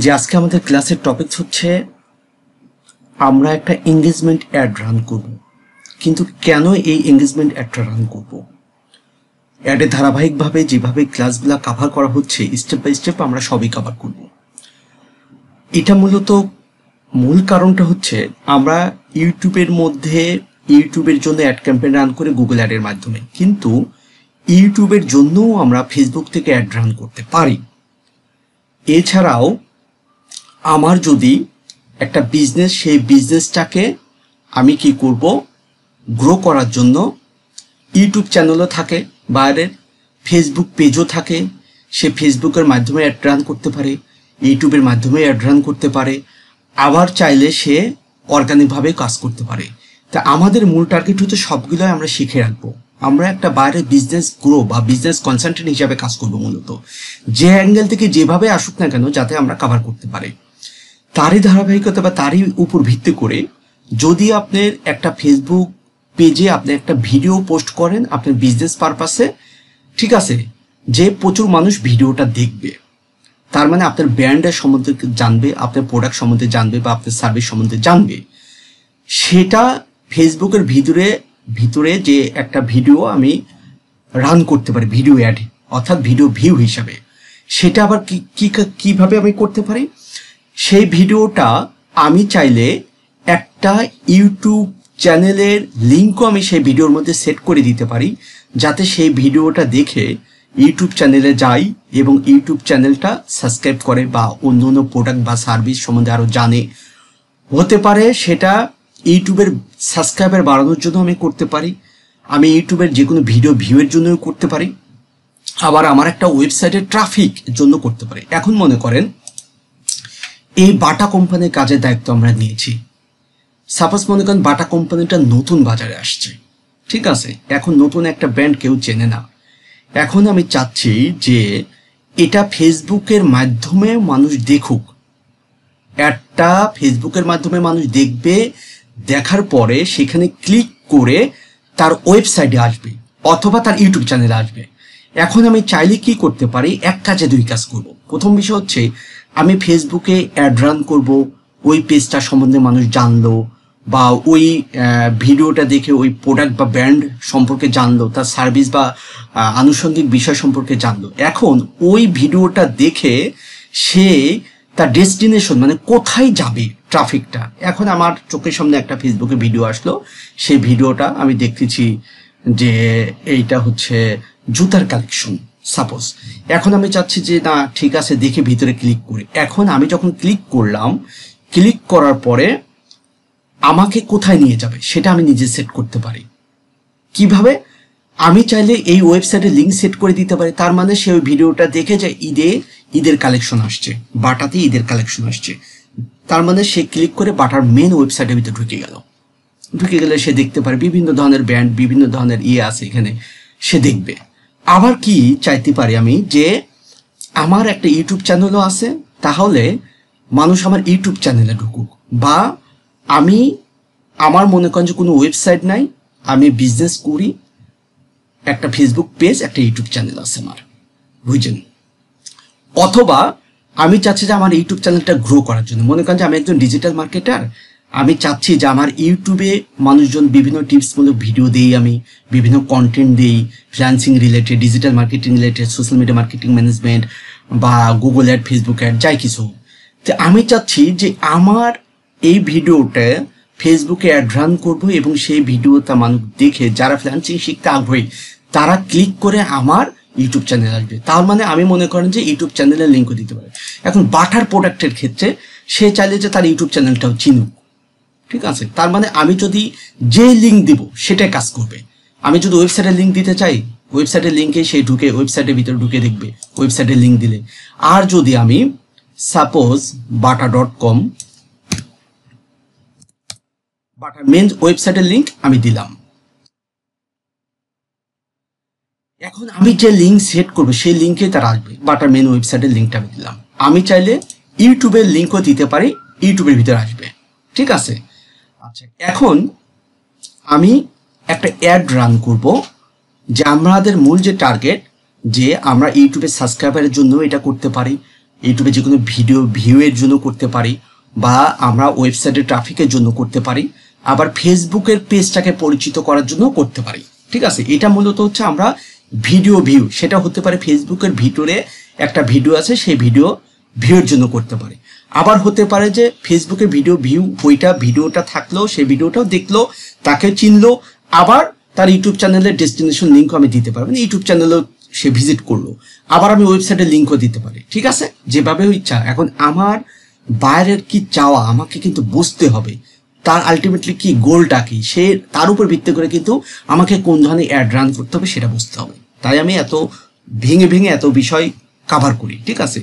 যে আজকে আমাদের ক্লাসের টপিক হচ্ছে আমরা একটা এঙ্গেজমেন্ট অ্যাড রান করব, কিন্তু কেন এই এঙ্গেজমেন্ট অ্যাডটা রান করব? অ্যাডে ধারাবাহিকভাবে যেভাবে ক্লাসগুলো কভার করা হচ্ছে স্টেপ বাই স্টেপ আমরা সবই কভার করব। এটা মূলত মূল কারণটা হচ্ছে আমরা ইউটিউবের মধ্যে ইউটিউবের জন্য অ্যাড ক্যাম্পেইন রান করে গুগল অ্যাডের মাধ্যমে, কিন্তু ইউটিউবের জন্যও আমরা ফেসবুক থেকে অ্যাড রান করতে পারি। এছাড়াও আমার যদি একটা বিজনেস, সেই বিজনেসটাকে আমি কি করব, গ্রো করার জন্য ইউটিউব চ্যানেলও থাকে, বাইরের ফেসবুক পেজও থাকে, সে ফেসবুকের মাধ্যমে অ্যাড রান করতে পারে, ইউটিউবের মাধ্যমে অ্যাড রান করতে পারে, আবার চাইলে সে অর্গানিকভাবে কাজ করতে পারে। তা আমাদের মূল টার্গেট হচ্ছে সবগুলোই আমরা শিখে রাখবো। আমরা একটা বাইরের বিজনেস গ্রো বা বিজনেস কনসালটেন্ট হিসাবে কাজ করবো, মূলত যে অ্যাঙ্গেল থেকে যেভাবে আসুক না কেন যাতে আমরা কভার করতে পারি। তারই ধারাবাহিকতা বা তারই উপর ভিত্তি করে যদি আপনার একটা ফেসবুক পেজে আপনি একটা ভিডিও পোস্ট করেন আপনার বিজনেস পারপাসে, ঠিক আছে, যে প্রচুর মানুষ ভিডিওটা দেখবে, তার মানে আপনার ব্র্যান্ডের সম্বন্ধে জানবে, আপনার প্রোডাক্ট সম্বন্ধে জানবে বা আপনার সার্ভিস সম্বন্ধে জানবে, সেটা ফেসবুকের ভিতরে যে একটা ভিডিও আমি রান করতে পারি ভিডিও অ্যাড, অর্থাৎ ভিডিও ভিউ হিসাবে, সেটা আবার কিভাবে আমি করতে পারি? সেই ভিডিওটা আমি চাইলে একটা ইউটিউব চ্যানেলের লিঙ্কও আমি সেই ভিডিওর মধ্যে সেট করে দিতে পারি, যাতে সেই ভিডিওটা দেখে ইউটিউব চ্যানেলে যাই এবং ইউটিউব চ্যানেলটা সাবস্ক্রাইব করে বা অন্য অন্য প্রোডাক্ট বা সার্ভিস সম্বন্ধে আরও জানে। হতে পারে সেটা ইউটিউবের সাবস্ক্রাইবার বাড়ানোর জন্য আমি করতে পারি, আমি ইউটিউবের যে কোনো ভিডিও ভিউয়ের জন্যও করতে পারি, আবার আমার একটা ওয়েবসাইটের ট্রাফিক জন্য করতে পারি। এখন মনে করেন এই বাটা কোম্পানির কাজের দায়িত্ব আমরা নিয়েছি। সাপোজ মনে করেন বাটা কোম্পানিটা নতুন বাজারে আসছে, ঠিক আছে, এখন নতুন একটা ব্র্যান্ড কেউ চেনে না। এখন আমি চাচ্ছি যে এটা ফেসবুকের মাধ্যমে মানুষ দেখুক, একটা ফেসবুকের মাধ্যমে মানুষ দেখবে, দেখার পরে সেখানে ক্লিক করে তার ওয়েবসাইটে আসবে অথবা তার ইউটিউব চ্যানেলে আসবে। এখন আমি চাইলে কি করতে পারি, এক কাজে দুই কাজ করব। প্রথম বিষয় হচ্ছে আমি ফেসবুকে অ্যাড রান করব, ওই পেজটা সম্বন্ধে মানুষ জানলো বা ওই ভিডিওটা দেখে ওই প্রোডাক্ট বা ব্র্যান্ড সম্পর্কে জানলো, তার সার্ভিস বা আনুষঙ্গিক বিষয় সম্পর্কে জানলো। এখন ওই ভিডিওটা দেখে সে তার ডেস্টিনেশন মানে কোথায় যাবে ট্রাফিকটা, এখন আমার চোখের সামনে একটা ফেসবুকে ভিডিও আসলো, সেই ভিডিওটা আমি দেখতেছি যে এইটা হচ্ছে জুতার কালেকশন সাপোজ। এখন আমি চাচ্ছি যে না ঠিক আছে দেখে ভিতরে ক্লিক করি। এখন আমি যখন ক্লিক করলাম, ক্লিক করার পরে আমাকে কোথায় নিয়ে যাবে সেটা আমি নিজে সেট করতে পারি। কিভাবে? আমি চাইলে এই ওয়েবসাইটে লিঙ্ক সেট করে দিতে পারি, তার মানে সে ওই ভিডিওটা দেখে যে ঈদের কালেকশন আসছে, বাটাতে ঈদের কালেকশন আসছে, তার মানে সে ক্লিক করে বাটার মেন ওয়েবসাইটের ভিতরে ঢুকে গেলে সে দেখতে পারে বিভিন্ন ধরনের ব্র্যান্ড, বিভিন্ন ধরনের আছে এখানে, সে দেখবে। আবার কি চাইতে পারি আমি যে আমার একটা ইউটিউব চ্যানেলও আছে, তাহলে মানুষ আমার ইউটিউব চ্যানেলে ঢুকুক, বা আমি আমার মনে করেন যে কোনো ওয়েবসাইট নাই, আমি বিজনেস করি, একটা ফেসবুক পেজ, একটা ইউটিউব চ্যানেল আছে আমার, বুঝছেন? অথবা আমি চাচ্ছি যে আমার ইউটিউব চ্যানেলটা গ্রো করার জন্য, মনে করেন যে আমি একজন ডিজিটাল মার্কেটার, আমি চাচ্ছি যে আমার ইউটিউবে মানুষজন বিভিন্ন টিপসমূলক ভিডিও দিই, আমি বিভিন্ন কন্টেন্ট দিই freelancing related, digital marketing related, social media marketing management বা গুগল অ্যাড, ফেসবুক অ্যাড, যাই কিছু। তো আমি চাচ্ছি যে আমার এই ভিডিওটা ফেসবুকে অ্যাড রান করবো এবং সেই ভিডিওটা মানুষ দেখে যারা ফ্রিল্যান্সিং শিখতে আগ্রহী তারা ক্লিক করে আমার ইউটিউব চ্যানেল আসবে। তার মানে আমি মনে করেন যে ইউটিউব চ্যানেলের লিঙ্কও দিতে পারি। এখন বাটার প্রোডাক্টের ক্ষেত্রে সে চাইলে যে তার ইউটিউব চ্যানেলটাও চিনুক, ঠিক আছে, তার মানে আমি যদি যে লিঙ্ক দিব সেটাই কাজ করবে। আমি যদি ওয়েবসাইটের লিঙ্ক দিতে চাই, ওয়েবসাইটের লিঙ্কে সে ঢুকে ওয়েবসাইটের ভিতরে ঢুকে দেখবে ওয়েবসাইটের লিঙ্ক দিলে। আর যদি আমি সাপোজ bata.com, বাটার মেন ওয়েবসাইটের লিঙ্ক আমি দিলাম, এখন আমি যে লিঙ্ক সেট করবো সেই লিঙ্কে তারা আসবে, বাটার মেন ওয়েবসাইটের লিঙ্কটা আমি দিলাম। আমি চাইলে ইউটিউবের লিঙ্কও দিতে পারি, ইউটিউবের ভিতরে আসবে, ঠিক আছে। আচ্ছা, এখন আমি একটা অ্যাড রান করব, যে আমাদের মূল যে টার্গেট, যে আমরা ইউটিউবের সাবস্ক্রাইবারের জন্য এটা করতে পারি, ইউটিউবে যে কোনো ভিডিও ভিউয়ের জন্য করতে পারি, বা আমরা ওয়েবসাইটে ট্রাফিকের জন্য করতে পারি, আবার ফেসবুকের পেজটাকে পরিচিত করার জন্য করতে পারি। ঠিক আছে, এটা মূলত হচ্ছে আমরা ভিডিও ভিউ, সেটা হতে পারে ফেসবুকের ভিতরে একটা ভিডিও আছে, সেই ভিডিও ভিউয়ের জন্য করতে পারি। আবার হতে পারে যে ফেসবুকের ভিডিও ভিউ, ওইটা ভিডিওটা থাকলো, সেই ভিডিওটাও দেখলো, তাকে চিনলো, আবার তার ইউটিউব চ্যানেলের ডেস্টিনেশন লিঙ্কও আমি দিতে পারবো, ইউটিউব চ্যানেলও সে ভিজিট করলো, আবার আমি ওয়েবসাইটের লিঙ্কও দিতে পারি। ঠিক আছে, যেভাবে ইচ্ছা। এখন আমার বাইরের কি চাওয়া আমাকে কিন্তু বুঝতে হবে, তার আলটিমেটলি কি গোলটা কি, সে তার উপর ভিত্তি করে কিন্তু আমাকে কোন ধরনের অ্যাড রান করতে হবে সেটা বুঝতে হবে। তাই আমি এত ভেঙে ভেঙে এত বিষয় কভার করি। ঠিক আছে,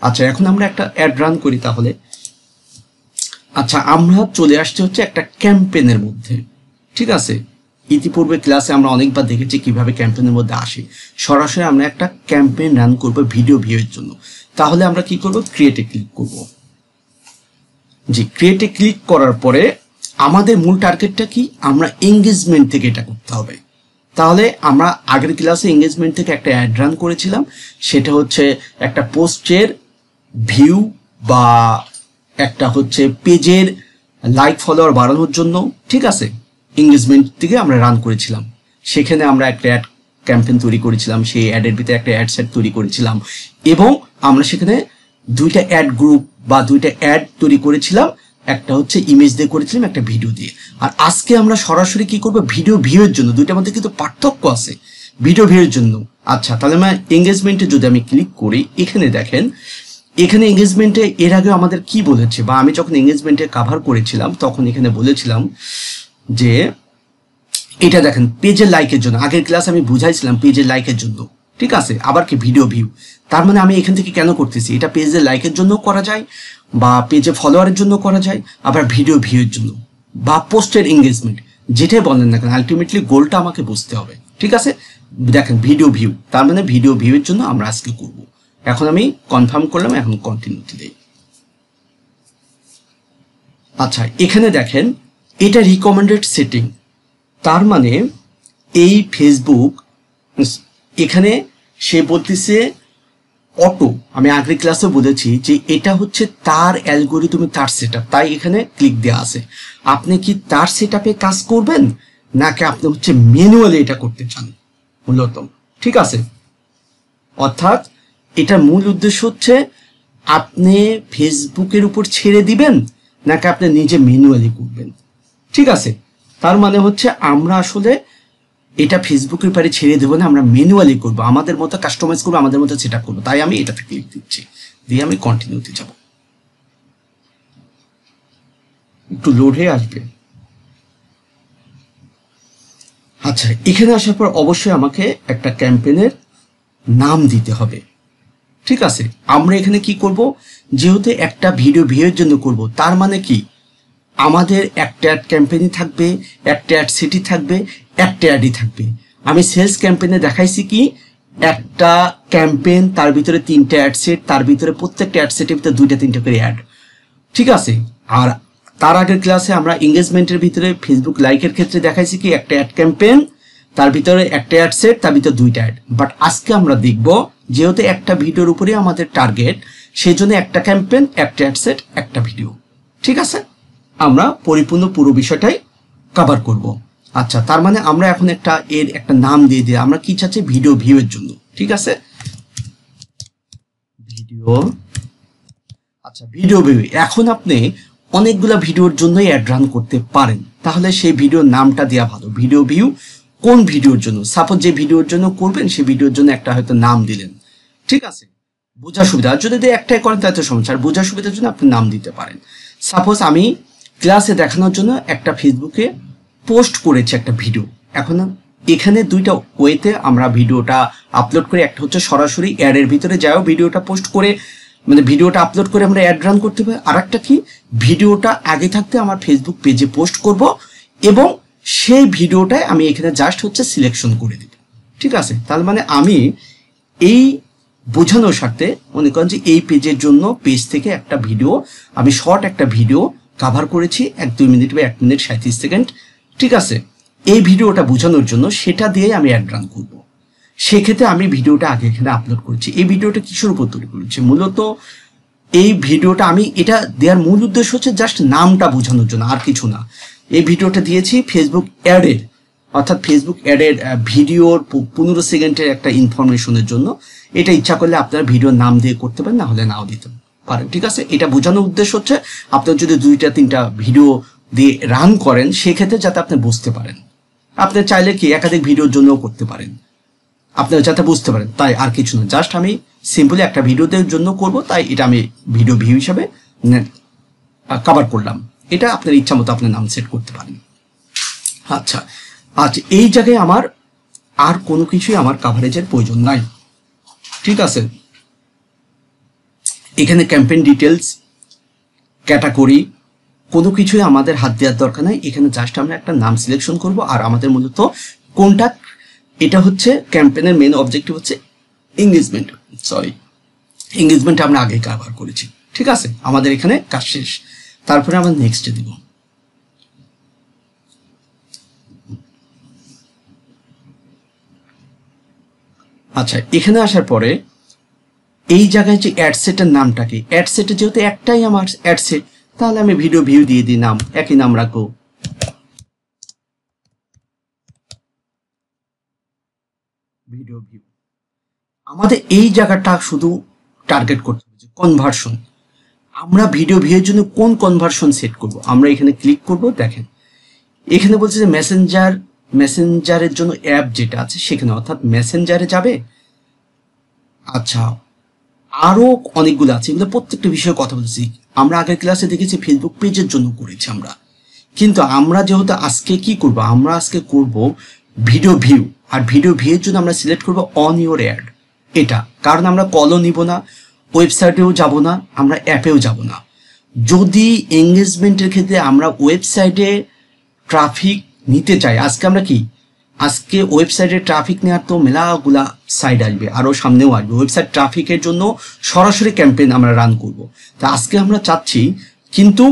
আচ্ছা এখন আমরা একটা অ্যাড রান করি তাহলে। আচ্ছা, আমরা চলে আসতে হচ্ছে একটা ক্যাম্পেনের মধ্যে। ঠিক আছে, ইতিপূর্বে ক্লাসে আমরা অনেকবার দেখেছি কিভাবে ক্যাম্পেনের মধ্যে আসে। সরাসরি আমরা একটা ক্যাম্পেইন রান করব ভিডিও ভিউয়ের জন্য। তাহলে আমরা কি করব, ক্রিয়েটে ক্লিক করব। জি, ক্রিয়েটে ক্লিক করার পরে আমাদের মূল টার্গেটটা কি, আমরা এঙ্গেজমেন্ট থেকে এটা করতে হবে। তাহলে আমরা আগের ক্লাসে এঙ্গেজমেন্ট থেকে একটা অ্যাড রান করেছিলাম, সেটা হচ্ছে একটা পোস্টের ভিউ বা একটা হচ্ছে পেজের লাইক ফলোয়ার বাড়ানোর জন্য। ঠিক আছে, এঙ্গেজমেন্ট থেকে আমরা রান করেছিলাম, সেখানে আমরা একটা অ্যাড ক্যাম্পেইন তৈরি করেছিলাম, সেই অ্যাডের ভিতরে একটা অ্যাড সেট তৈরি করেছিলাম, এবং আমরা সেখানে দুইটা অ্যাড গ্রুপ বা দুইটা অ্যাড তৈরি করেছিলাম, একটা হচ্ছে ইমেজ দিয়ে করেছিলাম, একটা ভিডিও দিয়ে। আর আজকে আমরা সরাসরি কি করব, ভিডিও ভিউয়ের জন্য। দুইটার মধ্যে কিন্তু পার্থক্য আছে, ভিডিও ভিউয়ের জন্য। আচ্ছা, তাহলে আমরা এঙ্গেজমেন্টে যদি আমি ক্লিক করি, এখানে দেখেন, এখানে এঙ্গেজমেন্টে এর আগে আমাদের কি বলেছে, বা আমি যখন এঙ্গেজমেন্টে কভার করেছিলাম তখন এখানে বলেছিলাম যে এটা দেখেন পেজের লাইকের জন্য। আগের ক্লাস আমি বুঝাইছিলাম পেজের লাইকের জন্য। ঠিক আছে, আবার কি ভিডিও ভিউ, তার মানে আমি এখান থেকে কেন করতেছি, এটা পেজের লাইকের জন্য করা যায়, বা পেজে ফলোয়ারের জন্য করা যায়, আবার ভিডিও ভিউয়ের জন্য, বা পোস্টের এঙ্গেজমেন্ট, যেটাই বলেন না কেন, আলটিমেটলি গোলটা আমাকে বুঝতে হবে। ঠিক আছে, দেখেন ভিডিও ভিউ, তার মানে ভিডিও ভিউয়ের জন্য আমরা আজকে করব। এখন আমি কনফার্ম করলাম, এখন কন্টিনিউতে দেই। আচ্ছা, এখানে দেখেন এটা রিকমেন্ডেড সেটিং, তার মানে এই ফেসবুক এখানে সে বলতেছে অটো, আমি আগের ক্লাসে বলেছি যে এটা হচ্ছে তার অ্যালগোরিদমে তার সেটআপ, তাই এখানে ক্লিক দেওয়া আছে। আপনি কি তার সেটআপে কাজ করবেন, নাকি আপনি হচ্ছে ম্যানুয়ালি এটা করতে চান মূলত। ঠিক আছে, অর্থাৎ এটার মূল উদ্দেশ্য হচ্ছে আপনি ফেসবুকের উপর ছেড়ে দিবেন, নাকি আপনি নিজে ম্যানুয়ালি করবেন। ঠিক আছে, তার মানে হচ্ছে আমরা আসলে এটা ফেসবুকের পারে ছেড়ে দেবো না, আমরা ম্যানুয়ালি করবো, আমাদের মতো কাস্টমাইজ করবো, আমাদের মতো সেট আপ করবো। তাই আমি এটাতে ক্লিক দিচ্ছি, দিয়ে আমি কন্টিনিউতে যাব। একটু লোড হয়ে আসবে। আচ্ছা, এখানে আসার পর অবশ্যই আমাকে একটা ক্যাম্পেইনের নাম দিতে হবে। ঠিক আছে, আমরা এখানে কি করব, যেহেতু একটা ভিডিও ভিউয়ের জন্য করব, তার মানে কি আমাদের একটা অ্যাড ক্যাম্পেইনই থাকবে, একটা অ্যাড সিটি থাকবে, একটা অ্যাডই থাকবে। আমি সেলস ক্যাম্পেইনে দেখাইছি কি একটা ক্যাম্পেইন, তার ভিতরে 3টা অ্যাড সেট, তার ভিতরে প্রত্যেকটা অ্যাড সেটের ভিতরে 2টা 3টা করে অ্যাড। ঠিক আছে, আর তার আগের ক্লাসে আমরা এঙ্গেজমেন্টের ভিতরে ফেসবুক লাইকের ক্ষেত্রে দেখাইছি কি একটা অ্যাড ক্যাম্পেইন, তার ভিতরে একটা অ্যাড সেট, তার ভিতরে 2টা অ্যাড। বাট আজকে আমরা দেখব যেহেতু একটা ভিডিওর উপরে আমাদের টার্গেট, সেই জন্য একটা ক্যাম্পেইন, একটা অ্যাড সেট, একটা ভিডিও। ঠিক আছে, আমরা পরিপূর্ণ পুরো বিষয়টাই কভার করব। আচ্ছা, তার মানে আমরা এখন এর একটা নাম দিয়ে দিই, আমরা কি চাচ্ছি, ভিডিও ভিউয়ের জন্য। ঠিক আছে, ভিডিও। আচ্ছা, ভিডিও ভিউ। এখন আপনি অনেকগুলা ভিডিওর জন্যই অ্যাড রান করতে পারেন, তাহলে সেই ভিডিওর নামটা দেওয়া ভালো। ভিডিও ভিউ কোন ভিডিওর জন্য, সাপোজ যে ভিডিওর জন্য করবেন সেই ভিডিওর জন্য একটা হয়তো নাম দিলেন। ঠিক আছে, বোঝার সুবিধা, যদি একটাই করেন তাহলে তো সমস্যা, আর বোঝার সুবিধার জন্য আপনি নাম দিতে পারেন। সাপোজ আমি ক্লাসে দেখানোর জন্য একটা ফেসবুকে পোস্ট করেছি একটা ভিডিও। এখন এখানে 2টা ওয়েতে আমরা ভিডিওটা আপলোড করি, একটা হচ্ছে সরাসরি অ্যাডের ভিতরে যাও ভিডিওটা পোস্ট করে, মানে ভিডিওটা আপলোড করে আমরা অ্যাড রান করতে পারি। আর একটা কি, ভিডিওটা আগে থাকতে আমার ফেসবুক পেজে পোস্ট করব, এবং সেই ভিডিওটায় আমি এখানে জাস্ট হচ্ছে সিলেকশন করে দিব। ঠিক আছে, তার মানে আমি এই বোঝানোর সাথে মনে করেন যে এই পেজের জন্য পেজ থেকে একটা ভিডিও, আমি শর্ট একটা ভিডিও কভার করেছি 1-2 মিনিট বা 1 মিনিট 37 সেকেন্ড। ঠিক আছে, এই ভিডিওটা বোঝানোর জন্য সেটা দিয়ে আমি অ্যাড রান করব। সেক্ষেত্রে আমি ভিডিওটা আগে এখানে আপলোড করেছি। এই ভিডিওটা কিসের উপর তৈরি করেছি? মূলত এই ভিডিওটা আমি এটা দেওয়ার মূল উদ্দেশ্য হচ্ছে জাস্ট নামটা বোঝানোর জন্য, আর কিছু না। এই ভিডিওটা দিয়েছি ফেসবুক অ্যাডের, অর্থাৎ ফেসবুক অ্যাডের ভিডিওর 15 সেকেন্ডের একটা ইনফরমেশনের জন্য। এটা ইচ্ছা করলে আপনারা ভিডিওর নাম দিয়ে করতে পারেন, না হলে নাও দিতে পারেন, ঠিক আছে। এটা বোঝানোর উদ্দেশ্য হচ্ছে আপনার যদি 2-3টা ভিডিও দিয়ে রান করেন, সেক্ষেত্রে যাতে আপনি বুঝতে পারেন। আপনি চাইলে কি একাধিক ভিডিওর জন্যও করতে পারেন, আপনারা যাতে বুঝতে পারেন, তাই আর কিছু না। জাস্ট আমি সিম্পলি একটা ভিডিওদের জন্য করব, তাই এটা আমি ভিডিও ভিউ হিসাবে কভার করলাম। এটা আপনার ইচ্ছা মতো আপনার নাম সেট করতে পারেন। আচ্ছা, এই জায়গায় আমার আর কোনো কিছুই আমার কাভারেজের প্রয়োজন নাই, ঠিক আছে। এখানে ক্যাম্পেইন ডিটেলস, ক্যাটাগরি কোনো কিছুই আমাদের হাত দেওয়ার দরকার নাই। এখানে জাস্ট আমরা একটা নাম সিলেকশন করব, আর আমাদের মূলত কোনটা, এটা হচ্ছে ক্যাম্পেইনের মেন অবজেক্টিভ হচ্ছে এঙ্গেজমেন্ট, এঙ্গেজমেন্ট আমরা আগে কভার করেছি, ঠিক আছে। আমাদের এখানে কাজ শেষ। তারপরে আমরা নেক্সটে দিব। আচ্ছা, এখানে আসার পরে এই জায়গায় যে অ্যাড সেটের নামটাকে, অ্যাড সেটে যেহেতু একটাই আমার অ্যাড সেট, তাহলে আমি ভিডিও ভিউ দিয়ে দিই, নাম একই নাম রাখবো। Video view. আমাদের এই জায়গাটা শুধু টার্গেট করতে হবে কনভার্সন। আমরা ভিডিও ভিউয়ের জন্য কোন কনভার্সন সেট করব, আমরা এখানে ক্লিক করব। দেখেন এখানে বলছে যে মেসেঞ্জারের জন্য অ্যাপ যেটা আছে সেখানে, অর্থাৎ মেসেঞ্জারে যাবে। আচ্ছা, আরো অনেকগুলো আছে, এগুলো প্রত্যেকটা বিষয়ে কথা বলছি। আমরা আগের ক্লাসে দেখেছি ফেসবুক পেজের জন্য করেছি আমরা, কিন্তু আমরা যেহেতু আজকে কি করব, আমরা আজকে করব ভিডিও ভিউ। আর ভিডিও ভিউয়ের জন্য আমরা সিলেক্ট করব অন ইউর অ্যাড, এটা। কারণ আমরা কলও নিব না, ওয়েবসাইটেও যাব না, আমরা অ্যাপেও যাব না। যদি এঙ্গেজমেন্টের ক্ষেত্রে আমরা ওয়েবসাইটে ট্রাফিক নিতে চাই, আজকে ওয়েবসাইটে ট্রাফিক নেওয়ার তো মেলাগুলা সাইড আসবে, আরও সামনেও আসবে। ওয়েবসাইট ট্রাফিকের জন্য সরাসরি ক্যাম্পেইন আমরা রান করব। তা আজকে আমরা চাচ্ছি কিন্তু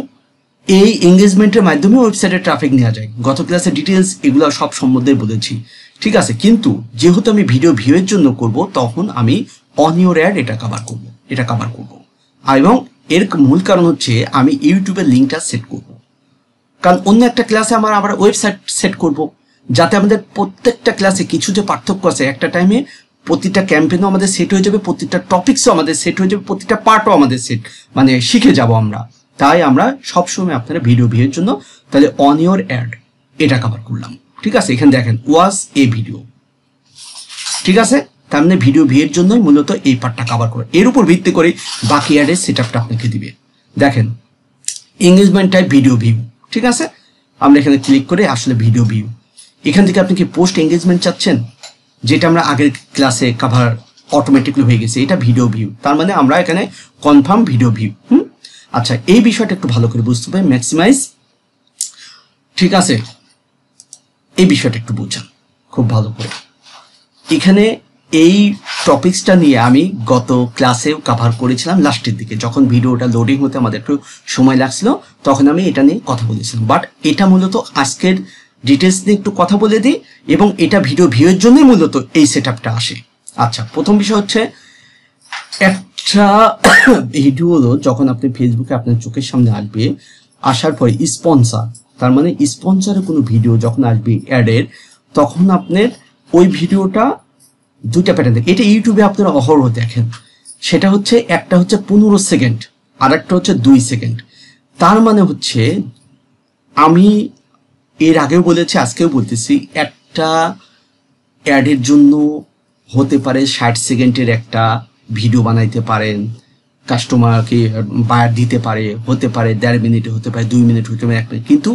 এই এঙ্গেজমেন্টের মাধ্যমে ওয়েবসাইটে ট্রাফিক নেওয়া যায়। গত ক্লাসে ডিটেলস এগুলো সব সম্বন্ধে বলেছি, ঠিক আছে। কিন্তু যেহেতু আমি ভিডিও ভিউয়ের জন্য করব, তখন আমি অন ইউর অ্যাড এটা কভার করব। এবং এর মূল কারণ হচ্ছে আমি ইউটিউবের লিঙ্কটা সেট করব, কারণ অন্য একটা ক্লাসে আবার ওয়েবসাইট সেট করব, যাতে আমাদের প্রত্যেকটা ক্লাসে কিছু যে পার্থক্য আছে, একটা টাইমে প্রতিটা ক্যাম্পেইনও আমাদের সেট হয়ে যাবে, প্রতিটা টপিকসও আমাদের সেট হয়ে যাবে, প্রতিটা পার্টও আমাদের সেট শিখে যাব আমরা। তাই আমরা সবসময় আপনারা ভিডিও ভিউয়ের জন্য তাহলে অন ইউর অ্যাড এটা কভার করলাম, ঠিক আছে। এখানে দেখেন ওয়াজ এ ভিডিও, ঠিক আছে। তার মানে ভিডিও ভিউয়ের জন্যই মূলত এই পার্টটা কভার করে, এর উপর ভিত্তি করে বাকি অ্যাডের সেটআপটা আপনাকে দিবে। দেখেন এঙ্গেজমেন্ট টাইপ ভিডিও ভিউ, ঠিক আছে। আমরা এখানে ক্লিক করে আসলে ভিডিও ভিউ, এখান থেকে আপনি কি পোস্ট এঙ্গেজমেন্ট চাচ্ছেন, যেটা আমরা আগের ক্লাসে কভার অটোমেটিকলি হয়ে গেছে, এটা ভিডিও ভিউ। তার মানে আমরা এখানে কনফার্ম ভিডিও ভিউ। আচ্ছা, এই বিষয়টা একটু ভালো করে বুঝতে হবে, ম্যাক্সিমাইজ, ঠিক আছে। এই বিষয়টা একটু বুঝান খুব ভালো করে। এখানে এই টপিকসটা নিয়ে আমি গত ক্লাসেও কভার করেছিলাম লাস্টের দিকে, যখন ভিডিওটা লোডিং হতে আমাদের একটু সময় লাগছিল, তখন আমি এটা নিয়ে কথা বলেছিলাম। বাট এটা মূলত আজকের ডিটেলস নিয়ে একটু কথা বলে দিই, এবং এটা ভিডিও ভিউয়ের জন্যই মূলত এই সেটআপটা আসে। আচ্ছা, প্রথম বিষয় হচ্ছে একটা ভিডিও হলো যখন আপনি ফেসবুকে আপনার চোখের সামনে আসবে, আসার পরে স্পন্সর, তার মানে স্পন্সরের কোনো ভিডিও যখন আসবে অ্যাডের, তখন আপনার ওই ভিডিওটা দুইটা প্যাটার্ন দেখে, এটা ইউটিউবে আপনারা অহরহ দেখেন। সেটা হচ্ছে একটা হচ্ছে 15 সেকেন্ড, আর একটা হচ্ছে 2 সেকেন্ড। তার মানে হচ্ছে আমি এর আগেও বলেছি, আজকেও বলতেছি, একটা অ্যাডের জন্য হতে পারে 60 সেকেন্ডের একটা ভিডিও বানাইতে পারেন, কাস্টমারকে বায়ার দিতে পারে, হতে পারে 1.5 মিনিটে, হতে পারে 2 মিনিট, হতে পারে 1 মিনিট। কিন্তু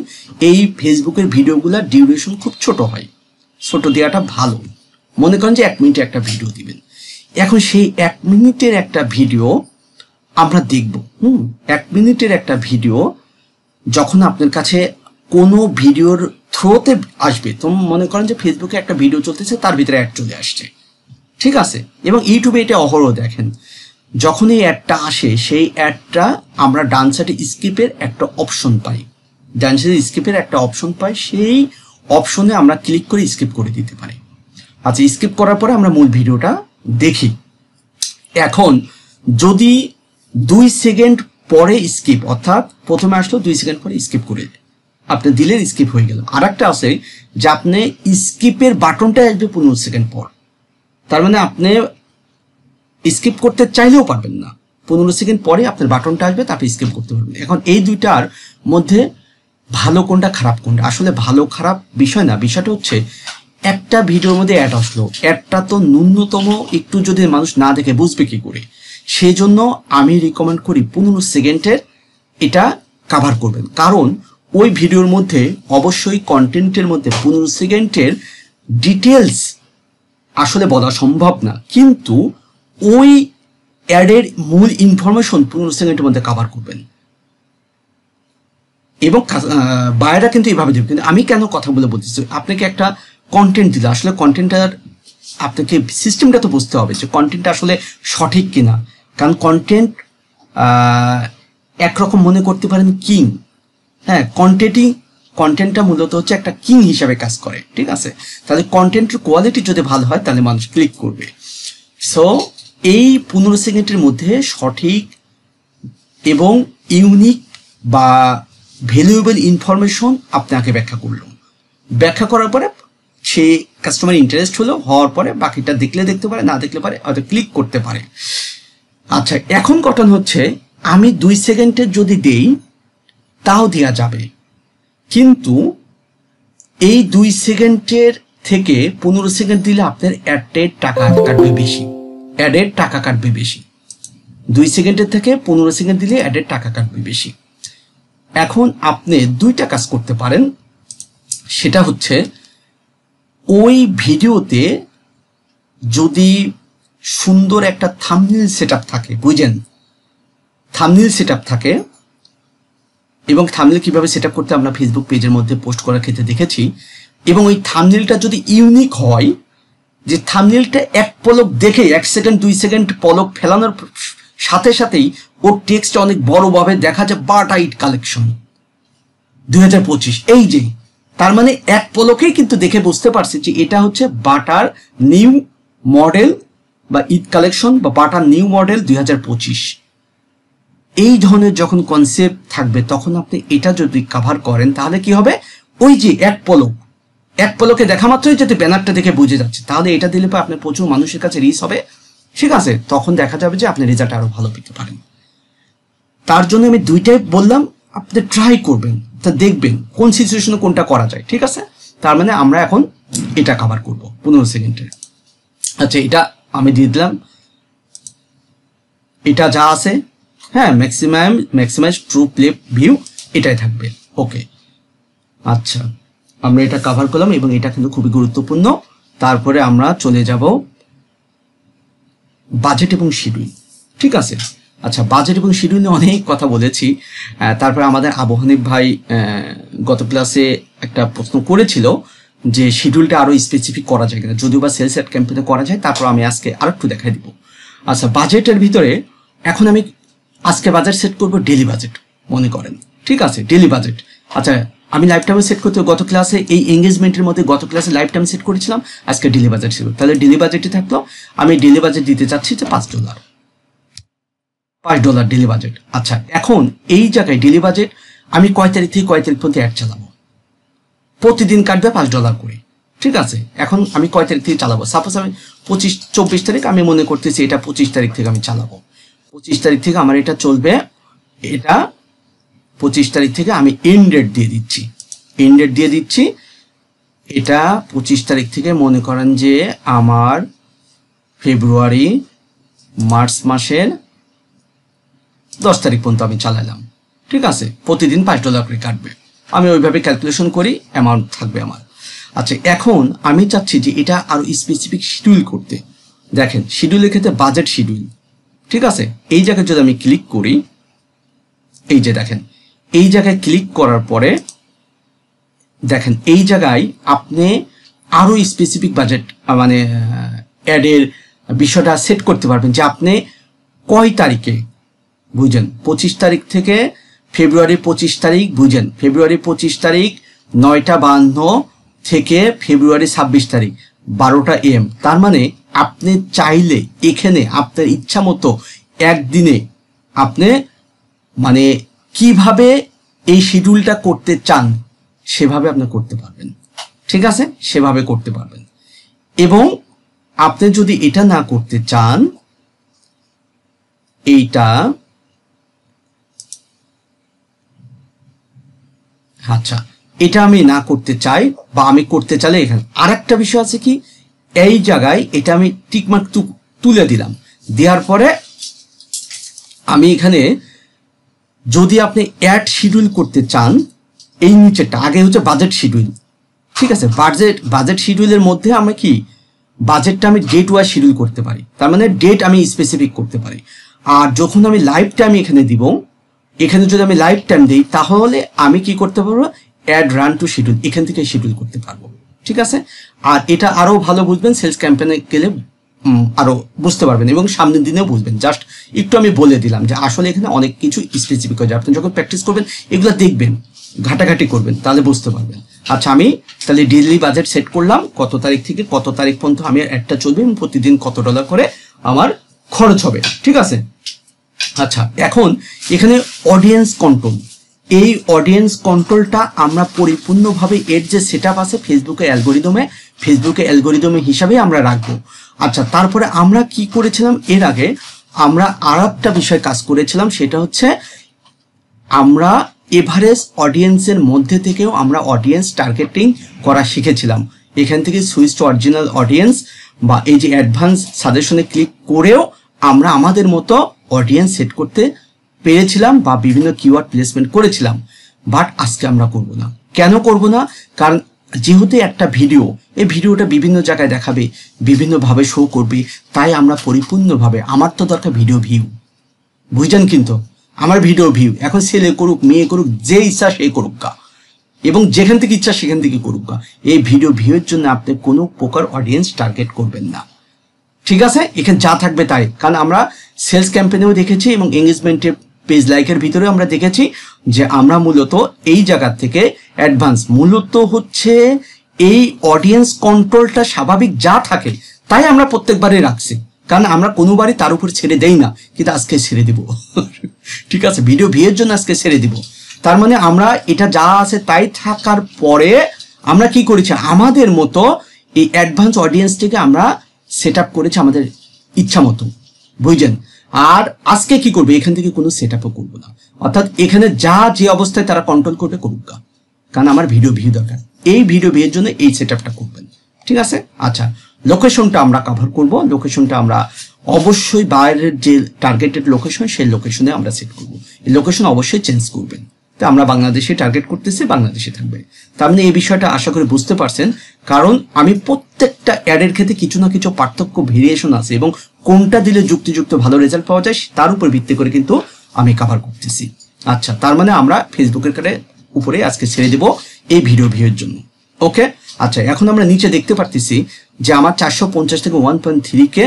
এই ফেসবুকের ভিডিওগুলোর ডিউরেশন খুব ছোট হয়, ছোট দেওয়াটা ভালো। মনে করেন যে 1 মিনিটে একটা ভিডিও দিবেন, এখন সেই 1 মিনিটের একটা ভিডিও আমরা দেখব। 1 মিনিটের একটা ভিডিও যখন আপনার কাছে কোনো ভিডিওর থ্রোতে আসবে, তো মনে করেন যে ফেসবুকে একটা ভিডিও চলতেছে, তার ভিতরে অ্যাড চলে আসছে, ঠিক আছে। এবং ইউটিউবে এটা অহরহ দেখেন, যখন এই অ্যাডটা আসে, সেই অ্যাডটা আমরা ডান সাইডে স্কিপের একটা অপশন পাই, সেই অপশনে আমরা ক্লিক করে স্কিপ করে দিতে পারি। আচ্ছা, স্কিপ করার পরে আমরা মূল ভিডিওটা দেখি। এখন যদি 2 সেকেন্ড পরে স্কিপ, অর্থাৎ প্রথমে আসলো 2 সেকেন্ড পরে স্কিপ করে আপনি দিলেন, স্কিপ হয়ে গেল। আর একটা আছে যে আপনি স্কিপের বাটনটা আসবে 15 সেকেন্ড পর, তার মানে আপনি স্কিপ করতে চাইলেও পারবেন না, 15 সেকেন্ড পরে আপনার বাটনটা আসবে, তারপরে স্কিপ করতে পারবেন। এখন এই দুইটার মধ্যে ভালো কোনটা খারাপ কোনটা? আসলে ভালো খারাপ বিষয় না, বিষয়টা হচ্ছে একটা ভিডিওর মধ্যে অ্যাড আসলো, অ্যাডটা তো ন্যূনতম একটু যদি মানুষ না দেখে বুঝবে কি করে, সেই জন্য আমি রিকমেন্ড করি 15 সেকেন্ডের এটা কভার করবেন। কারণ ওই ভিডিওর মধ্যে অবশ্যই কন্টেন্টের মধ্যে 15 সেকেন্ডের ডিটেলস আসলে বলা সম্ভব না, কিন্তু ওই অ্যাডের মূল ইনফরমেশন 15 সেকেন্ডের মধ্যে কভার করবেন। এবং বায়েরা কিন্তু এইভাবে দেবে। কিন্তু আমি কেন কথা বলে বলতেছি, আপনাকে একটা কন্টেন্ট দিলে আসলে কন্টেন্টটার আপনাকে সিস্টেমটা তো বুঝতে হবে যে কন্টেন্টটা আসলে সঠিক কিনা। কারণ কন্টেন্ট একরকম মনে করতে পারেন কিং, হ্যাঁ, কন্টেন্টটা মূলত হচ্ছে একটা কিং হিসাবে কাজ করে, ঠিক আছে? তাহলে কন্টেন্টের কোয়ালিটি যদি ভালো হয় তাহলে মানুষ ক্লিক করবে। সো এই 15 সেকেন্ডের মধ্যে সঠিক এবং ইউনিক বা ভ্যালুয়েবল ইনফরমেশন আপনাকে ব্যাখ্যা করলাম। ব্যাখ্যা করার পরে সে কাস্টমার ইন্টারেস্ট হওয়ার পরে বাকিটা দেখলে দেখতে পারে, না দেখলে পারে, হয়তো ক্লিক করতে পারে। আচ্ছা, এখন ঘটনা হচ্ছে আমি 2 সেকেন্ডের যদি দেই তাও দেওয়া যাবে, কিন্তু এই 2 সেকেন্ডের থেকে 15 সেকেন্ড দিলে আপনার অ্যাডের টাকা কাটবে বেশি, অ্যাডের টাকা কাটবে বেশি। 2 সেকেন্ডের থেকে 15 সেকেন্ড দিলে অ্যাডের টাকা কাটবে বেশি। এখন আপনি দুইটা কাজ করতে পারেন, সেটা হচ্ছে ওই ভিডিওতে যদি সুন্দর একটা থাম্বনেল সেটআপ থাকে, বুঝেন, থাম্বনেল সেটআপ থাকে, এবং থাম্বনেল কিভাবে সেটআপ করতে আমরা ফেসবুক পেজের মধ্যে পোস্ট করার ক্ষেত্রে দেখেছি। এবং ওই থাম্বনেলটা যদি ইউনিক হয়, যে থাম্বনেলটা এক পলক দেখে 1 সেকেন্ড 2 সেকেন্ড পলক ফেলানোর সাথে সাথেই ওর টেক্সট অনেক বড়ভাবে দেখা যায়, বাটা ইট কালেকশন 2025, এই যে, তার মানে এক পলকেই কিন্তু দেখে বুঝতে পারছি যে এটা হচ্ছে বাটার নিউ মডেল বা ঈদ কালেকশন বা বাটার নিউ মডেল 2025। এই ধরনের যখন কনসেপ্ট থাকবে তখন আপনি এটা যদি কভার করেন তাহলে কি হবে, ওই যে এক পলকে দেখা মাত্রই যদি ব্যানারটা দেখে বুঝে যাচ্ছে, তাহলে এটা দিলে পর আপনার প্রচুর মানুষের কাছে রিচ হবে, ঠিক আছে? তখন দেখা যাবে যে আপনি রেজাল্ট আরো ভালো পেতে পারেন। তার জন্য আমি দুইটাই বললাম, আপনি ট্রাই করবেন, তা দেখবেন কোন সিচুয়েশনে কোনটা করা যায়, ঠিক আছে? তার মানে আমরা এখন এটা কভার করব 15 সেকেন্ডের। আচ্ছা, এটা আমি দিয়ে দিলাম, এটা যা আছে, হ্যাঁ, ম্যাক্সিমাইজ ট্রু প্লে ভিউ এটাই থাকবে, ওকে। আচ্ছা, আমরা এটা কভার করলাম এবং এটা কিন্তু খুবই গুরুত্বপূর্ণ। তারপরে আমরা চলে যাব বাজেট এবং শিডিউল, ঠিক আছে? আচ্ছা, বাজেট এবং শিডিউলে অনেক কথা বলেছি। তারপরে আমাদের আবু হানিফ ভাই গত ক্লাসে একটা প্রশ্ন করেছিল যে শিডিউলটা আরো স্পেসিফিক করা যায় কিনা, যদিও বা সেলস অ্যাড ক্যাম্পেইনে করা যায়। তারপর আমি আজকে আরো একটু দেখাই দিব। আচ্ছা, বাজেটের ভিতরে এখন আমি আজকে বাজেট সেট করব ডেইলি বাজেট মনে করেন, ঠিক আছে? Daily budget. আচ্ছা, আমি লাইফ টাইমে সেট করতে গত ক্লাসে এই এঙ্গেজমেন্টের মধ্যে গত ক্লাসে লাইফ টাইম সেট করেছিলাম, আজকে ডেইলি বাজেট ছিল। তাহলে ডেইলি বাজেটই থাকলো, আমি ডেইলি বাজেট দিতে চাচ্ছি যে $5 ডেইলি বাজেট। আচ্ছা, এখন এই জায়গায় ডেইলি বাজেট আমি কয় তারিখ থেকে কয় তারিখ পর্যন্ত অ্যাড চালাবো, প্রতিদিন কাটবে $5 করে, ঠিক আছে? এখন আমি কয় তারিখ থেকে চালাবো, সাপোজ আমি 24 তারিখ, আমি মনে করতেছি এটা 25 তারিখ থেকে আমি চালাবো। 25 তারিখ থেকে আমার এটা চলবে, এটা 25 তারিখ থেকে আমি এন্ড ডেট দিয়ে দিচ্ছি, এটা 25 তারিখ থেকে মনে করেন যে আমার ফেব্রুয়ারি মার্চ মাসের 10 তারিখ পর্যন্ত আমি চালালাম, ঠিক আছে? প্রতিদিন $5 করে কাটবে, আমি ওইভাবে ক্যালকুলেশন করি, অ্যামাউন্ট থাকবে আমার। আচ্ছা, এখন আমি চাচ্ছি যে এটা আরো স্পেসিফিক শিডিউল করতে। দেখেন, শিডিউলের ক্ষেত্রে বাজেট শিডিউল, ঠিক আছে? এই জায়গায় যদি আমি ক্লিক করি, এই যে দেখেন, এই জায়গায় ক্লিক করার পরে দেখেন এই জায়গায় আপনি আরো স্পেসিফিক বাজেট মানে অ্যাডের বিষয়টা সেট করতে পারবেন যে আপনি কয় তারিখে, বুঝেন, 25 তারিখ থেকে ফেব্রুয়ারি 25 তারিখ, বুঝেন, ফেব্রুয়ারি 25 তারিখ 9টা 52 থেকে ফেব্রুয়ারি 26 তারিখ 12টা AM। তার মানে আপনি চাইলে এখানে আপনার ইচ্ছা মতো একদিনে আপনি মানে কিভাবে এই শিডিউলটা করতে চান সেভাবে আপনি করতে পারবেন, ঠিক আছে, সেভাবে করতে পারবেন। এবং আপনি যদি এটা না করতে চান, এইটা আচ্ছা এটা আমি না করতে চাই বা আমি করতে চাইলে এখানে আরেকটা বিষয় আছে কি, এই জায়গায় এটা আমি টিকমার্ক তুলে দিলাম, দেওয়ার পরে আমি এখানে যদি আপনি অ্যাড শিডিউল করতে চান, এই নিচেটা আগে হচ্ছে বাজেট শিডিউল, ঠিক আছে, বাজেট শিডিউলের মধ্যে আমি কি বাজেটটা আমি ডেট ওয়াইজ শিডিউল করতে পারি, তার মানে ডেট আমি স্পেসিফিক করতে পারি। আর যখন আমি লাইভ টাইম এখানে দিব, এখানে যদি আমি লাইভ টাইম দিই তাহলে আমি কি করতে পারবো, অ্যাড রান টু শিডিউল এখান থেকে শিডিউল করতে পারবো, ঠিক আছে। আর এটা আরো ভালো বুঝবেন সেলস ক্যাম্পেইনে গেলে আরো বুঝতে পারবেন এবং সামনের দিনেও বুঝবেন। জাস্ট একটু আমি বলে দিলাম যে আসলে এখানে অনেক কিছু স্পেসিফিক হয়ে যায়, আপনি যখন প্র্যাকটিস করবেন এগুলো দেখবেন, ঘাটাঘাটি করবেন, তাহলে বুঝতে পারবেন। আচ্ছা আমি তাহলে ডেইলি বাজেট সেট করলাম, কত তারিখ থেকে কত তারিখ পর্যন্ত আমি একটা চলবে এবং প্রতিদিন কত ডলার করে আমার খরচ হবে, ঠিক আছে। আচ্ছা এখন এখানে অডিয়েন্স কন্ট্রোল, এই অডিয়েন্স কন্ট্রোলটা আমরা পরিপূর্ণভাবে এর যে সেটআপ আছে ফেসবুকে অ্যালগরিদমে হিসাবে আমরা রাখবো। আচ্ছা তারপরে আমরা কি করেছিলাম, এর আগে আমরা আর একটা বিষয় কাজ করেছিলাম, সেটা হচ্ছে আমরা এভারেজ অডিয়েন্সের মধ্যে থেকেও আমরা অডিয়েন্স টার্গেটিং করা শিখেছিলাম। এখান থেকে সুইচ টু অরিজিনাল অডিয়েন্স বা এই যে অ্যাডভান্স সাজেশনে ক্লিক করেও আমরা আমাদের মতো অডিয়েন্স সেট করতে পেরেছিলাম বা বিভিন্ন কিওয়ার্ড প্লেসমেন্ট করেছিলাম। বাট আজকে আমরা করব না। কেন করব না? কারণ যেহেতু একটা ভিডিও, এই ভিডিওটা বিভিন্ন জায়গায় দেখাবে, বিভিন্নভাবে শো করবে, তাই আমরা পরিপূর্ণভাবে, আমার তো দরকার ভিডিও ভিউ, বুঝছেন, কিন্তু আমার ভিডিও ভিউ এখন ছেলে করুক মেয়ে করুক যে ইচ্ছা সে করুক গা, এবং যেখান থেকে ইচ্ছা সেখান থেকে করুক গা, এই ভিডিও ভিউয়ের জন্য আপনি কোনো প্রকার অডিয়েন্স টার্গেট করবেন না, ঠিক আছে। এখানে যা থাকবে তাই, কারণ আমরা সেলস ক্যাম্পেইনেও দেখেছি এবং এঙ্গেজমেন্টের পেজ লাইকের ভিতরেও আমরা দেখেছি যে আমরা মূলত এই জায়গা থেকে অ্যাডভান্স মূলত হচ্ছে এই অডিয়েন্স কন্ট্রোলটা স্বাভাবিক যা থাকে তাই আমরা প্রত্যেকবারই রাখছি, কারণ আমরা কোনোবারই তার উপর ছেড়ে দেই না, কিন্তু আজকে ছেড়ে দিব ঠিক আছে, ভিডিও ভিউয়ের জন্য আজকে ছেড়ে দিব। তার মানে আমরা এটা যা আছে তাই থাকার পরে আমরা কি করেছি, আমাদের মতো এই অ্যাডভান্স অডিয়েন্সটিকে আমরা সেট আপ করেছি আমাদের ইচ্ছা মতো, বুঝছেন। আর আজকে কি করবে, এখান থেকে কোনো সেট আপও করবো না, অর্থাৎ এখানে যা যে অবস্থায় তারা কন্ট্রোল করবে করুক, কারণ আমার ভিডিও ভিউ দরকার, এই ভিডিও ভিউয়ের জন্য এই সেট আপটা করবেন, ঠিক আছে। আচ্ছা লোকেশনটা আমরা কভার করব, লোকেশনটা আমরা অবশ্যই বাইরের যে টার্গেটেড লোকেশন সেই লোকেশনে আমরা সেট করব, এই লোকেশন অবশ্যই চেঞ্জ করবেন। তো আমরা বাংলাদেশে টার্গেট করতেছি, বাংলাদেশে থাকবে। তার মানে এই বিষয়টা আশা করি বুঝতে পারছেন, কারণ আমি প্রত্যেকটা অ্যাডের ক্ষেত্রে কিছু না কিছু পার্থক্য ভেরিয়েশন আছে এবং কোনটা দিলে যুক্তিযুক্ত ভালো রেজাল্ট পাওয়া যায় তার উপর ভিত্তি করে কিন্তু আমি কভার করতেছি। আচ্ছা তার মানে আমরা ফেসবুকের উপরে আজকে ছেড়ে দেব এই ভিডিও ভিউয়ের জন্য, ওকে। আচ্ছা এখন আমরা নিচে দেখতে পারতেছি যে আমার 450 থেকে 1.3K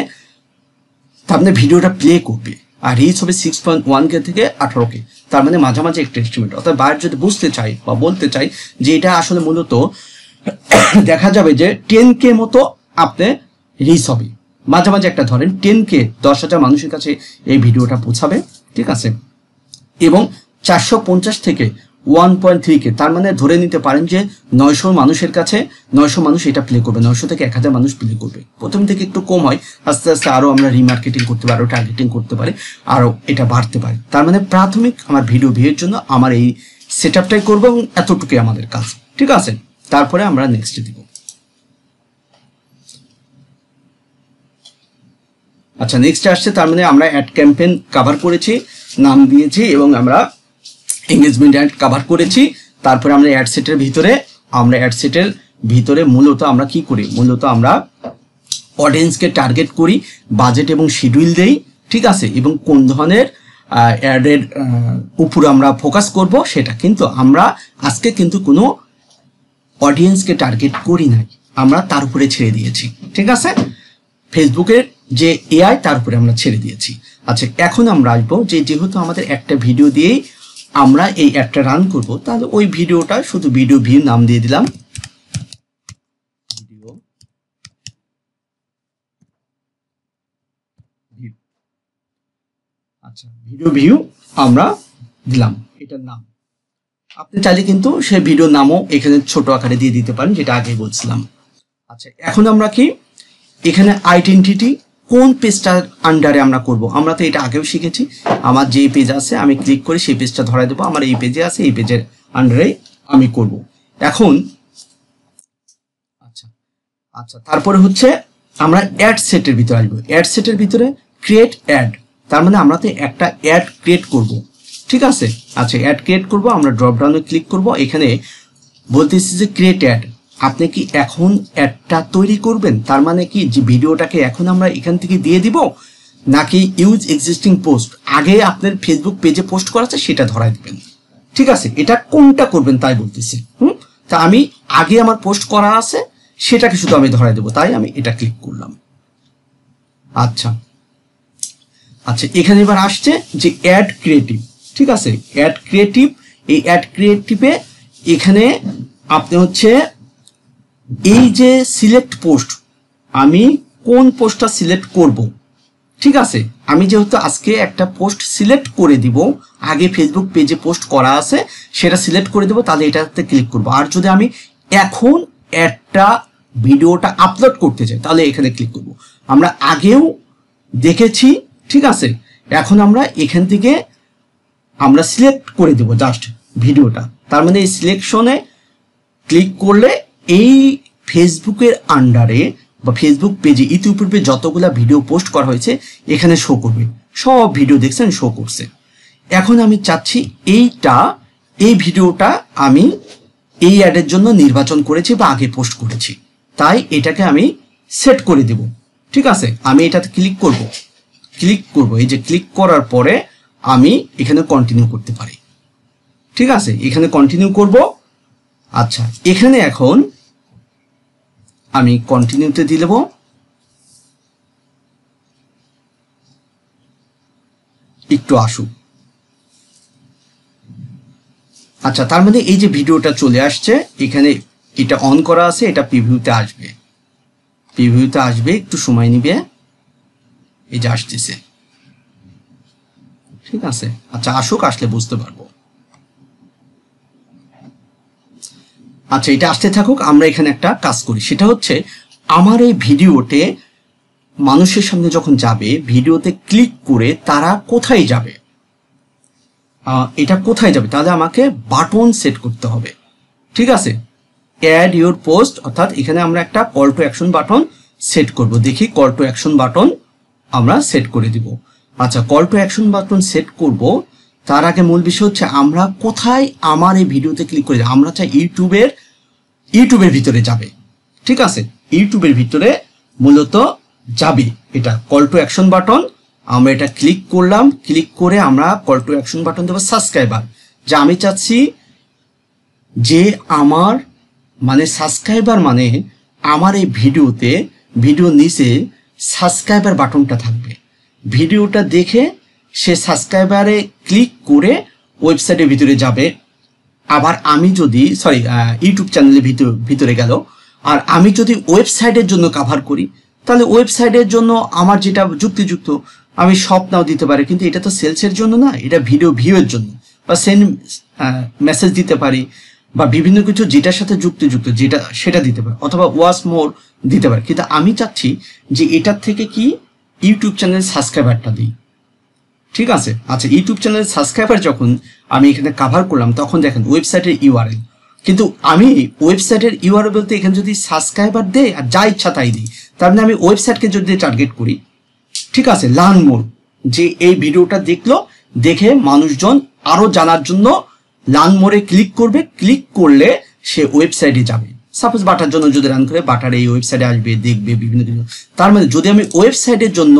তার মানে ভিডিওটা প্লে করবে, আর রিচ হবে 6.1K থেকে 18K, তার মানে মাঝামাঝি একটা এস্টিমেট। অর্থাৎ বাইরে যদি বুঝতে চাই বা বলতে চাই যে এটা আসলে মূলত দেখা যাবে যে 10K মতো আপনি রিচ হবে, মাঝামাঝি একটা ধরেন 10K 10,000 মানুষের কাছে এই ভিডিওটা পৌঁছাবে, ঠিক আছে। এবং 450 থেকে 1.3K তার মানে ধরে নিতে পারেন যে 900 মানুষের কাছে 900 মানুষ এটা প্লে করবে, 900 থেকে 1000 মানুষ প্লে করবে। প্রথম থেকে একটু কম হয়, আস্তে আস্তে আরো আমরা রিমার্কেটিং করতে পারি, আরো টার্গেটিং করতে পারি, আরো এটা বাড়তে পারে। তার মানে প্রাথমিক আমার ভিডিও ভিউয়ের জন্য আমার এই সেটআপটাই করব এবং এতটুকুই আমাদের কাজ, ঠিক আছে। তারপরে আমরা নেক্সটে দিব। আচ্ছা নেক্সটে আসছে, তার মানে আমরা অ্যাড ক্যাম্পেইন কভার করেছি, নাম দিয়েছি এবং আমরা এঙ্গেজমেন্ট অ্যাড কভার করেছি। তারপরে আমরা অ্যাড সেটের ভিতরে মূলত আমরা কি করি, মূলত আমরা অডিয়েন্সকে টার্গেট করি, বাজেট এবং শিডিউল দেই, ঠিক আছে, এবং কোন ধরনের অ্যাডের উপর আমরা ফোকাস করব সেটা। কিন্তু আমরা আজকে কিন্তু কোনো অডিয়েন্সকে টার্গেট করি নাই, আমরা তার উপরে ছেড়ে দিয়েছি, ঠিক আছে। ফেসবুকের যে এআই তার উপরে আমরা ছেড়ে দিয়েছি। আচ্ছা এখন আমরা আসবো যে যেহেতু আমাদের একটা ভিডিও দিয়েই আমরা এই অ্যাডটা রান করব, তাহলে ওই ভিডিওটা শুধু ভিডিও ভিউ নাম দিয়ে দিলাম, ভিডিও আচ্ছা, ভিডিও ভিউ আমরা দিলাম এটার নাম। আপনি চাইলে কিন্তু সেই ভিডিও নামও এখানে ছোট আকারে দিয়ে দিতে পারেন, যেটা আগে বলছিলাম। আচ্ছা, এখন আমরা কি এখানে আইডেন্টিটি কোন পেজটার আন্ডারে আমরা করব? আমরা তো এটা আগেও শিখেছি। আমার যে পেজ আছে আমি ক্লিক করে সেই পেজটা ধরাই দেবো, আমার এই পেজে আছে, এই পেজের আন্ডারে আমি করব। এখন আচ্ছা আচ্ছা তারপরে হচ্ছে আমরা অ্যাড সেটের ভিতরে আসবো। অ্যাড সেটের ভিতরে ক্রিয়েট অ্যাড, তার মানে আমরা তো একটা অ্যাড ক্রিয়েট করব, ঠিক আছে। আচ্ছা, অ্যাড ক্রিয়েট করব, আমরা ড্রপ ডাউনে ক্লিক করব, এখানে বলতেছি যে ক্রিয়েট অ্যাড। আপনি কি এখন অ্যাডটা তৈরি করবেন? তার মানে কি যে ভিডিওটাকে এখন আমরা এখান থেকে দিয়ে দিব, নাকি ইউজ এক্সিস্টিং পোস্ট আগে আপনার ফেসবুক পেজে পোস্ট করা আছে সেটা ধরাই দিবেন, ঠিক আছে। এটা কোনটা করবেন তাই বলতেছি। তা আমি আগে আমার পোস্ট করা আছে সেটাকে শুধু আমি ধরাই দেবো, তাই আমি এটা ক্লিক করলাম। আচ্ছা আচ্ছা, এখানে এবার আসছে যে অ্যাড ক্রিয়েটিভ, ঠিক আছে। অ্যাড ক্রিয়েটিভ, এই অ্যাড ক্রিয়েটিভে এখানে আপনি হচ্ছে এই যে সিলেক্ট পোস্ট, আমি কোন পোস্টটা সিলেক্ট করব, ঠিক আছে। আমি যেহেতু আজকে একটা পোস্ট সিলেক্ট করে দিব, আগে ফেসবুক পেজে পোস্ট করা আছে সেটা সিলেক্ট করে দেবো, তাহলে এটাতে ক্লিক করব। আর যদি আমি এখন একটা ভিডিওটা আপলোড করতে চাই তাহলে এখানে ক্লিক করব। আমরা আগেও দেখেছি, ঠিক আছে। এখন আমরা এখান থেকে আমরা সিলেক্ট করে দেব জাস্ট ভিডিওটা, তার মানে এই সিলেকশনে ক্লিক করলে এই ফেসবুকের আন্ডারে বা ফেসবুক পেজে ইতিপূর্বে যতগুলা ভিডিও পোস্ট করা হয়েছে এখানে শো করবে, সব ভিডিও দেখছেন শো করছে। এখন আমি চাচ্ছি এই ভিডিওটা আমি এই অ্যাডের জন্য নির্বাচন করেছি বা আগে পোস্ট করেছি, তাই এটাকে আমি সেট করে দেব, ঠিক আছে। আমি এটাতে ক্লিক করব, এই যে ক্লিক করার পরে আমি এখানে কন্টিনিউ করতে পারি, ঠিক আছে। এখানে কন্টিনিউ করব। আচ্ছা, এখানে এখন আমি কন্টিনিউতে দিয়ে দেব। একটু আসুক। আচ্ছা, তার মানে এই যে ভিডিওটা চলে আসছে, এখানে এটা অন করা আছে, এটা প্রিভিউতে আসবে, একটু সময় নিবে, এই যে আসতেছে, ঠিক আছে। আচ্ছা, আসুক, আসলে বুঝতে পারবো। আচ্ছা, এটা আসতে থাকুক, আমরা এখানে একটা কাজ করি, সেটা হচ্ছে আমার এই ভিডিওতে মানুষের সামনে যখন যাবে, ভিডিওতে ক্লিক করে তারা কোথায় যাবে, এটা কোথায় যাবে, তাহলে আমাকে বাটন সেট করতে হবে, ঠিক আছে। অ্যাড ইউর পোস্ট, অর্থাৎ এখানে আমরা একটা call to action button set করব। দেখি কল টু অ্যাকশন বাটন আমরা সেট করে দিব। আচ্ছা, call to action button set করব, তার আগে মূল বিষয় হচ্ছে আমরা কোথায় আমার এই ভিডিওতে ক্লিক করে, আমরা চাই ইউটিউবের ভিতরে যাবে, ঠিক আছে। ইউটিউবের ভিতরে মূলত যাবে, এটা কল টু অ্যাকশন বাটন। আমরা এটা ক্লিক করলাম, ক্লিক করে আমরা কল টু অ্যাকশন বাটন দেবো সাবস্ক্রাইবার, যে আমি চাচ্ছি যে আমার মানে সাবস্ক্রাইবার মানে আমার এই ভিডিও নিচে সাবস্ক্রাইবার বাটনটা থাকবে, ভিডিওটা দেখে সে সাবস্ক্রাইবারে ক্লিক করে ওয়েবসাইটের ভিতরে যাবে। আবার আমি যদি ইউটিউব চ্যানেলের ভিতরে গেল, আর আমি যদি ওয়েবসাইটের জন্য কভার করি, তাহলে ওয়েবসাইটের জন্য আমার যেটা যুক্তিযুক্ত আমি সব নাও দিতে পারি, কিন্তু এটা তো সেলসের জন্য না, এটা ভিডিও ভিউয়ের জন্য, বা সেন্ড মেসেজ দিতে পারি, বা বিভিন্ন কিছু যেটার সাথে যুক্তিযুক্ত সেটা দিতে পারি, অথবা ওয়াচ মোর দিতে পারি। কিন্তু আমি চাচ্ছি যে এটার থেকে কি ইউটিউব চ্যানেল সাবস্ক্রাইবারটা দিই, ঠিক আছে। আচ্ছা, ইউটিউব চ্যানেলের সাবস্ক্রাইবার যখন আমি এখানে কভার করলাম, তখন দেখেন ওয়েবসাইটের ইউআরএল, কিন্তু আমি ওয়েবসাইটের ইউআরএল বলতে এখানে যদি সাবস্ক্রাইবার দেয় আর যা ইচ্ছা তাই দিই, তার মানে আমি ওয়েবসাইটকে যদি টার্গেট করি, ঠিক আছে। লার্ন মোর, যে এই ভিডিওটা দেখলো, দেখে মানুষজন আরো জানার জন্য লার্ন মোরে ক্লিক করবে, ক্লিক করলে সে ওয়েবসাইটে যাবে। সাপোজ বাটার জন্য যদি রান করে, বাটার এই ওয়েবসাইটে আসবে, দেখবে বিভিন্ন কিছু। তার মানে যদি আমি ওয়েবসাইটের জন্য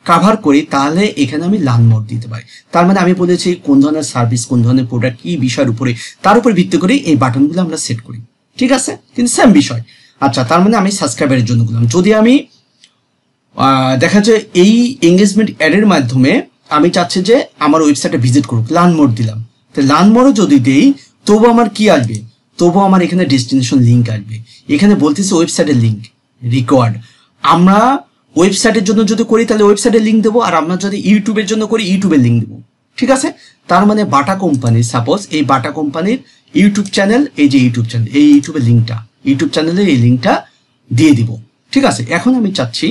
কভার করি, তাহলে এখানে আমি লার্ন মোর দিতে পারি। তার মানে আমি বলেছি কোন ধরনের সার্ভিস, কোন ধরনের প্রোডাক্ট, কি বিষয়ের উপরে, তার উপর ভিত্তি করে এই বাটনগুলো আমরা সেট করি, ঠিক আছে, কিন্তু সেম বিষয়। আচ্ছা, তার মানে আমি সাবস্ক্রাইবারের জন্য করলাম। যদি আমি দেখা যায় এই এঙ্গেজমেন্ট অ্যাডের মাধ্যমে আমি চাচ্ছি যে আমার ওয়েবসাইটে ভিজিট করুক, লার্ন মোর দিলাম, তো লার্ন মোরও যদি দেই তবু আমার কি আসবে, তবু আমার এখানে ডেস্টিনেশন লিঙ্ক আসবে। এখানে বলতেছে ওয়েবসাইটের লিঙ্ক রিকোয়ার্ড, আমরা ওয়েবসাইটের জন্য যদি করি তাহলে ওয়েবসাইটের লিঙ্ক দেবো, আর আমরা যদি ইউটিউবের জন্য করি ইউটিউবের লিঙ্ক দেবো। ঠিক আছে, তার মানে বাটা কোম্পানি, সাপোজ এই বাটা কোম্পানির ইউটিউব চ্যানেল, এই যে ইউটিউব চ্যানেল, এই ইউটিউবের লিঙ্কটা, ইউটিউব চ্যানেলের এই লিঙ্কটা দিয়ে দিব। ঠিক আছে, এখন আমি চাচ্ছি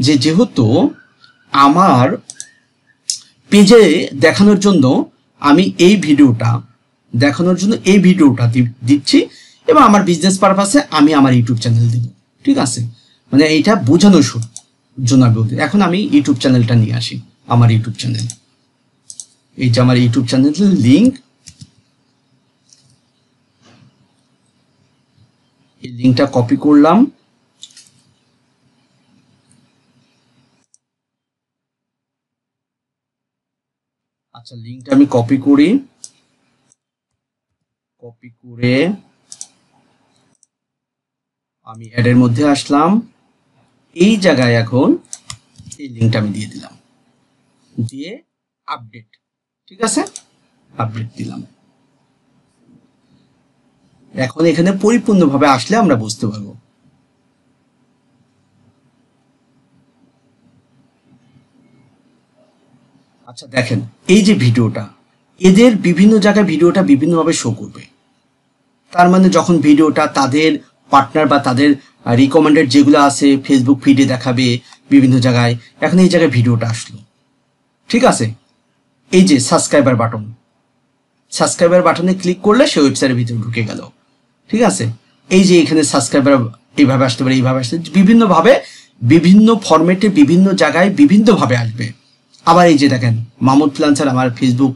যে যেহেতু আমার পেজে দেখানোর জন্য আমি এই ভিডিওটা দেখানোর জন্য এই ভিডিওটা দিচ্ছি, এবং আমার বিজনেস পারপাসে আমি আমার ইউটিউব চ্যানেল দেব। ঠিক আছে, মানে এইটা বোঝানোর জন্য আমি বলতে। এখন আমি ইউটিউব চ্যানেলটা নিয়ে আসি, আমার ইউটিউব চ্যানেল, এই যে আমার ইউটিউব চ্যানেলের লিঙ্ক, এই লিঙ্কটা কপি করলাম, আচ্ছা লিঙ্কটা আমি কপি করে আমি অ্যাডের মধ্যে আসলাম, এই জায়গায় এখন এই লিঙ্কটা আমি দিয়ে দিলাম, দিয়ে আপডেট। ঠিক আছে, আপডেট দিলাম। এখন এখানে পরিপূর্ণভাবে আসলে আমরা বুঝতে পারবো। আচ্ছা দেখেন, এই যে ভিডিওটা, এদের বিভিন্ন জায়গায় ভিডিওটা বিভিন্নভাবে শো করবে। তার মানে যখন ভিডিওটা তাদের পার্টনার বা তাদের রিকমেন্ডেড যেগুলো আছে ফেসবুক ফিডে দেখাবে বিভিন্ন জায়গায়, এখন এই জায়গায় ভিডিওটা আসলো। ঠিক আছে, এই যে সাবস্ক্রাইবার বাটনে ক্লিক করলে সে ওয়েবসাইটের ভিতরে ঢুকে গেল। ঠিক আছে, এই যে এখানে সাবস্ক্রাইবার এইভাবে আসতে পারে, এইভাবে আসতে, বিভিন্নভাবে বিভিন্ন ফরম্যাটে বিভিন্ন জায়গায় বিভিন্নভাবে আসবে। আবার এই যে দেখেন মাহমুদ ফ্রিল্যান্সার, আমার ফেসবুক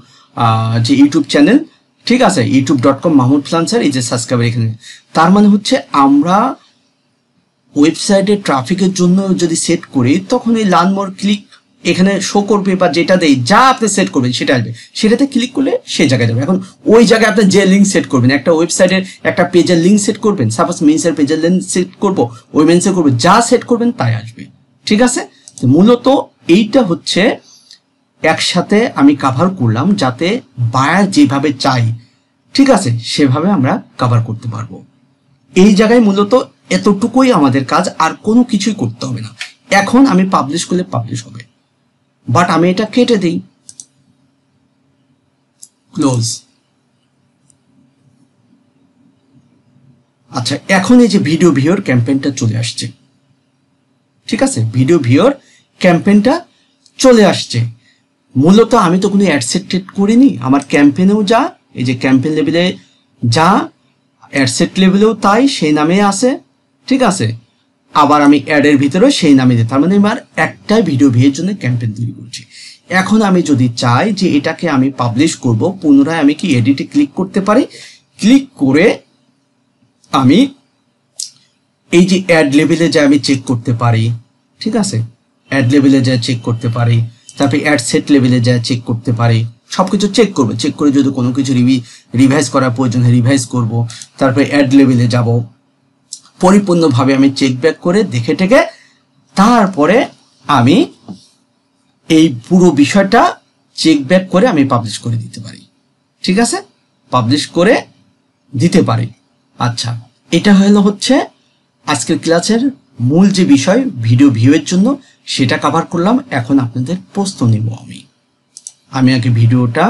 যে ইউটিউব চ্যানেল, ঠিক আছে, youtube.com মাহমুদ ফ্রিল্যান্সার, এই যে সাবস্ক্রাইবার এখানে। তার মানে হচ্ছে আমরা ওয়েবসাইটে ট্রাফিকের জন্য যদি সেট করি তখন এই লার্ন মোর ক্লিক এখানে শো করবে, বা যেটা দেয় যা আপনি সেট করবেন সেটা আসবে, সেটাতে ক্লিক করলে সেই জায়গায় যাবে। এখন ওই জায়গায় আপনি যে লিঙ্ক সেট করবেন, একটা ওয়েবসাইটের একটা পেজের লিঙ্ক সেট করবেন, সাপোজ মেন্সের পেজের লিঙ্ক সেট করবো, ওই মেন্সে করবো, যা সেট করবেন তাই আসবে। ঠিক আছে, মূলত এইটা হচ্ছে একসাথে আমি কভার করলাম, যাতে বায়ার যেভাবে চাই, ঠিক আছে, সেভাবে আমরা কভার করতে পারবো। এই জায়গায় মূলত এতটুকুই আমাদের কাজ, আর কোনো কিছুই করতে হবে না। এখন আমি পাবলিশ করলে পাবলিশ হবে, বাট আমি এটা কেটে দিই, ক্লোজ। আচ্ছা, এখন এই যে ভিডিও ভিউর ক্যাম্পেইনটা চলে আসছে। ঠিক আছে, ভিডিও ভিউর ক্যাম্পেইনটা চলে আসছে। মূলত আমি তো কোনো অ্যাডসেট করিনি, আমার ক্যাম্পেইনেও যা, এই যে ক্যাম্পেইন লেভেলে যা, অ্যাডসেট লেভেলেও তাই, সেই নামে আছে। ঠিক আছে, আবার আমি অ্যাডের ভিতরেও সেই নামে দিই, তার মানে আমার একটাই ভিডিও ভিউয়ের জন্য ক্যাম্পেইন তৈরি করছি। এখন আমি যদি চাই যে এটাকে আমি পাবলিশ করব, পুনরায় আমি কি এডিটে ক্লিক করতে পারি, ক্লিক করে আমি এই যে অ্যাড লেভেলে যা আমি চেক করতে পারি। ঠিক আছে, অ্যাড লেভেলে যা চেক করতে পারি, তারপরে অ্যাড সেট লেভেলে যা চেক করতে পারি, সবকিছু চেক করবো। চেক করে যদি কোনো কিছু রিভাইজ করার প্রয়োজন হয় রিভাইজ করব। তারপরে অ্যাড লেভেলে যাব, পরিপূর্ণভাবে আমি চেক ব্যাক করে দেখে টেকে তারপরে আমি এই পুরো বিষয়টা চেক ব্যাক করে আমি পাবলিশ করে দিতে পারি। ঠিক আছে, পাবলিশ করে দিতে পারি। আচ্ছা, এটা হচ্ছে আজকের ক্লাসের মূল যে বিষয় ভিডিও ভিউয়ের জন্য, সেটা কভার করলাম। এখন আপনাদের প্রশ্ন নিব আমি আগে ভিডিওটা